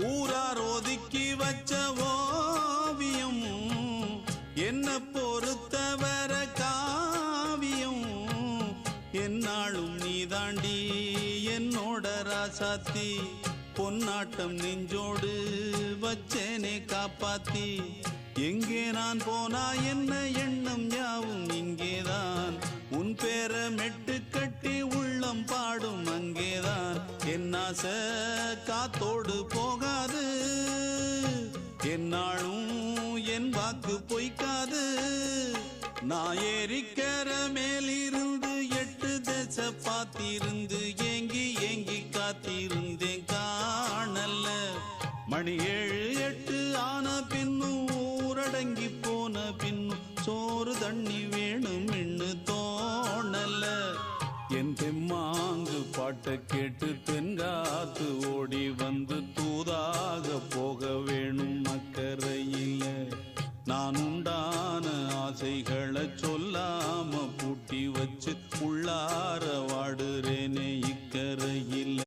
ஊரார் ஒதுக்கி வச்ச ஓவியம் என்ன பொறுத்தவர காவியம் என்னாலும் நீதாண்டி என்னோட ராசாத்தி பொன்னாட்டம் நெஞ்சோடு வச்சேனே காப்பாத்தி எங்கே நான் போனா என்ன எண்ணம் யாவும் இங்கேதான் உன் பேர மெட்டு கட்டி உள்ளம் பாடும் அங்கேதான் என் ஆசை காத்தோடு போகாது என்னாலும் என் வாக்கு பொய்க்காது நான் ஏறிக்கிற மேலிருந்து 8 தேச பாத்திருந்து ஏங்கி ஏங்கி காத்திருந்தேன் காணல மணி 7 8 ஆன பின்னும் ஊரடங்கி போன பின்னும் சோறு தண்ணி வேணும் இன்னு தோணல என் தெம்மாங்கு பாட்டை கேட்டு தென்காத்து ஓடி வந்து தூதாக போக வேணும் அக்கறையில நான் உண்டான ஆசைகளை சொல்லாம பூட்டி வச்சு உள்ளார வாடுறேனே